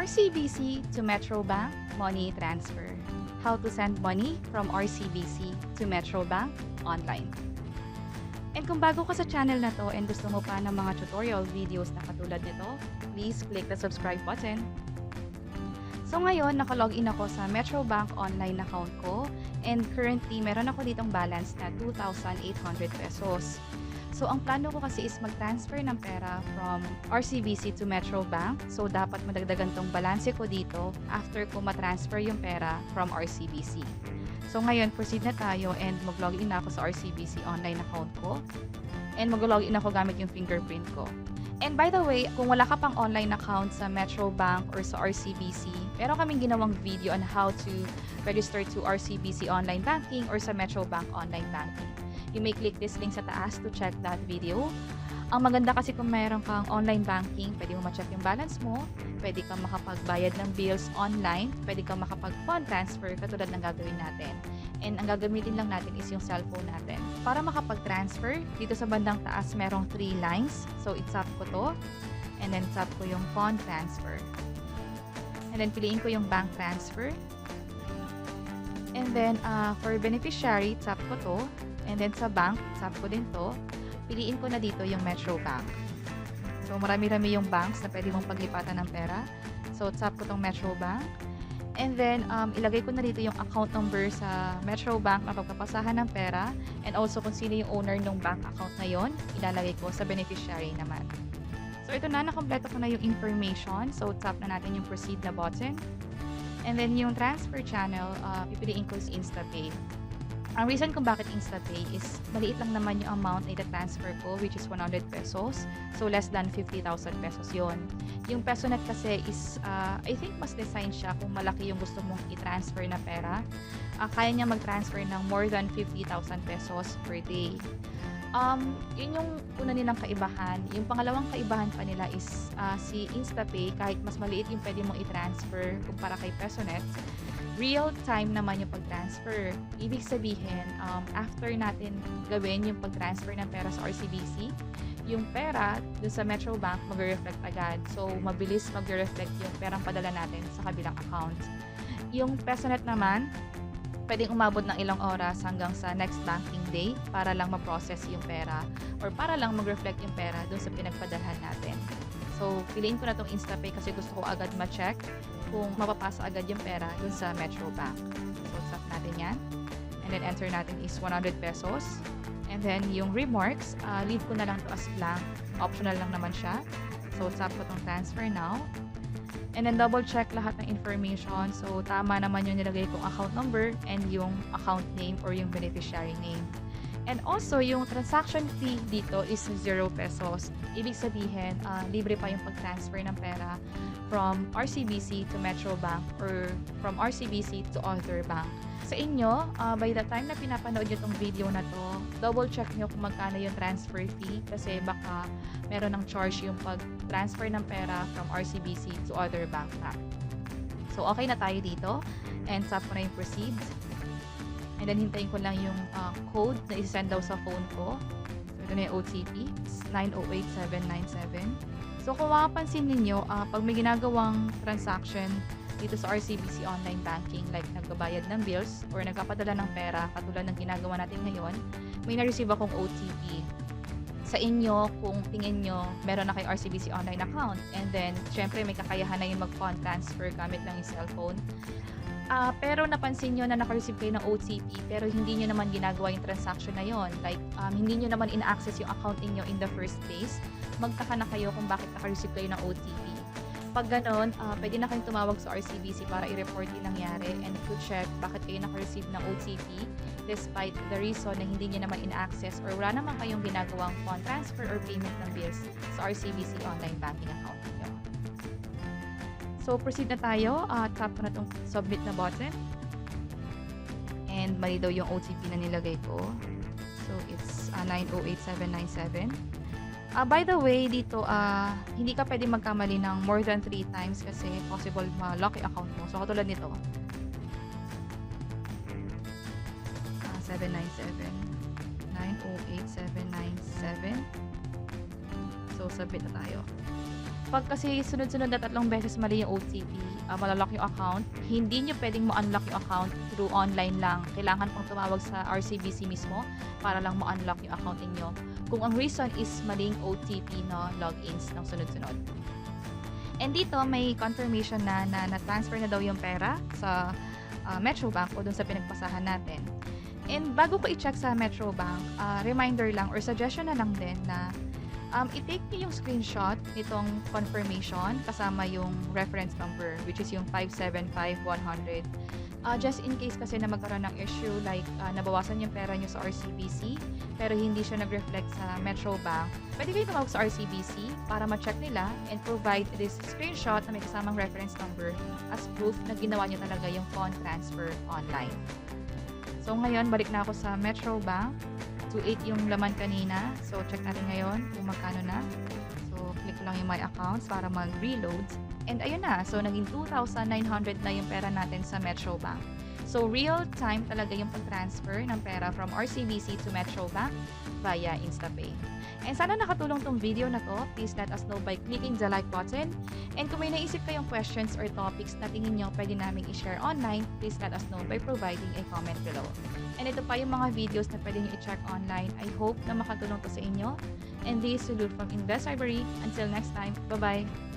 RCBC to Metrobank Money Transfer. How to send money from RCBC to Metrobank online. And kung bago ka sa channel na to and gusto mo pa ng mga tutorial videos na katulad nito, please click the subscribe button. So ngayon, nakalogin ako sa Metrobank online account ko and currently meron ako ditong balance na 2,800 pesos. So ang plano ko kasi is mag-transfer ng pera from RCBC to Metrobank. So dapat madagdagan tong balanse ko dito after ko matransfer yung pera from RCBC. So ngayon, proceed na tayo and mag-login na ako sa RCBC online account ko. And mag-login ako gamit yung fingerprint ko. And by the way, kung wala ka pang online account sa Metrobank or sa RCBC, meron kaming ginawang video on how to register to RCBC online banking or sa Metrobank online banking. You may click this link sa taas to check that video. Ang maganda kasi kung mayroon kang online banking, pwede mo ma-check yung balance mo, pwede kang makapagbayad ng bills online, pwede kang makapag-fund transfer katulad ng gagawin natin. And ang gagamitin lang natin is yung cellphone natin. Para makapag-transfer, dito sa bandang taas merong 3 lines. So, i-tap ko to, and then tap ko yung fund transfer. And then piliin ko yung bank transfer. And then, for beneficiary, tap ko to. And then sa bank, tap ko din to. Piliin ko na dito yung Metrobank. So, marami-rami yung banks na pwede mong paglipatan ng pera. So, tap ko tong Metrobank. And then, ilagay ko na dito yung account number sa Metrobank na pagpapasahan ng pera. And also, kung sino yung owner ng bank account na yon, ilalagay ko sa beneficiary naman. So, ito na, nakompleto ko na yung information. So, tap na natin yung proceed na button. And then, yung transfer channel, pipiliin ko sa InstaPay. Ang reason kung bakit InstaPay is maliit lang naman yung amount na ita-transfer ko, which is 100 pesos. So, less than 50,000 pesos yon. Yung PesoNet kasi is, I think mas design siya kung malaki yung gusto mong i-transfer na pera. Kaya niya mag-transfer ng more than 50,000 pesos per day. Yun yung una nilang kaibahan. Yung pangalawang kaibahan pa nila is si InstaPay, kahit mas maliit yung pwede mong i-transfer kumpara kay PesoNet, real time naman yung pag-transfer. Ibig sabihin, after natin gawin yung pag-transfer ng pera sa RCBC, yung pera dun sa Metrobank mag-reflect agad. So, mabilis mag-reflect yung perang padala natin sa kabilang account. Yung PesoNet naman, pwedeng umabot ng ilang oras hanggang sa next banking day para lang ma-process yung pera or para lang mag-reflect yung pera dun sa pinagpadalhan natin. So, piliin ko na itong InstaPay kasi gusto ko agad ma-check kung mapapasa agad yung pera dun sa Metrobank. So, tap natin yan. And then, enter natin is 100 pesos. And then, yung remarks, leave ko na lang to as blank. Optional lang naman siya. So, tap ko itong transfer now. And then, double check lahat ng information. So, tama naman yung nilagay kong account number and yung account name or yung beneficiary name. And also, yung transaction fee dito is 0 pesos. Ibig sabihin, libre pa yung pag-transfer ng pera from RCBC to Metrobank or from RCBC to other bank. Sa inyo, by the time na pinapanood nyo itong video na to, double check nyo kung magkano yung transfer fee kasi baka meron ng charge yung pag-transfer ng pera from RCBC to other bank na. So, okay na tayo dito. And tap ko na yung proceed. And then, hintayin ko lang yung code na isasend daw sa phone ko. So, ito na yung OTP. It's 908797. So, kung makapansin ninyo, pag may ginagawang transaction dito sa RCBC online banking, like nagbabayad ng bills or nagpapadala ng pera, katulad ng ginagawa natin ngayon, may na-receive akong OTP. Sa inyo, kung tingin nyo, meron na kayo RCBC online account. And then, syempre, may kakayahan na yung mag-fund transfer gamit lang yung cellphone. Pero napansin nyo na naka-receive kayo ng OTP pero hindi nyo naman ginagawa yung transaction na yon. Like, hindi nyo naman ina-access yung account niyo in the first place. Magtaka na kayo kung bakit naka-receive kayo ng OTP. Pag ganon, pwede na kayong tumawag sa RCBC para i-report yung nangyari and to check bakit kayo naka-receive ng OTP despite the reason na hindi nyo naman ina-access or wala naman kayong ginagawang fund transfer or payment ng bills sa RCBC online banking account niyo. So, proceed na tayo. Tap ko na itong submit na button. And mali daw yung OTP na nilagay ko. So, it's 908797. By the way, dito, hindi ka pwede magkamali ng more than 3 times kasi possible ma-lock yung account mo. So, katulad nito. 797. 908797. So, submit na tayo. Kapag kasi sunod-sunod na 3 beses mali yung OTP, malalock yung account. Hindi niyo puwedeng ma-unlock yung account through online lang. Kailangan pang tumawag sa RCBC mismo para lang ma-unlock yung account ninyo. Kung ang reason is maling OTP na logins ng sunod-sunod. And dito may confirmation na na-transfer na daw yung pera sa Metrobank o dun sa pinagpasahan natin. And bago ko i-check sa Metrobank, reminder lang or suggestion na lang din na i-take niyo yung screenshot nitong confirmation kasama yung reference number which is yung 575100. Just in case kasi na magkaroon ng issue like nabawasan yung pera nyo sa RCBC pero hindi siya nag-reflect sa Metrobank, pwede kayo tumawag sa RCBC para ma-check nila and provide this screenshot na may kasamang reference number as proof na ginawa nyo talaga yung fund transfer online. So ngayon, balik na ako sa Metrobank. 2.8 yung laman kanina. So, check natin ngayon kung magkano na. So, click lang yung my accounts para mag-reload. And ayun na. So, naging 2,900 na yung pera natin sa Metrobank. So, real time talaga yung pag-transfer ng pera from RCBC to Metrobank via InstaPay. And sana nakatulong tong video na to. Please let us know by clicking the like button. And kung may naisip kayong questions or topics na tingin nyo pwede namin i-share online, please let us know by providing a comment below. And ito pa yung mga videos na pwede nyo i-check online. I hope na makatulong to sa inyo. And this is Lulu from Investlibrary. Until next time, bye-bye!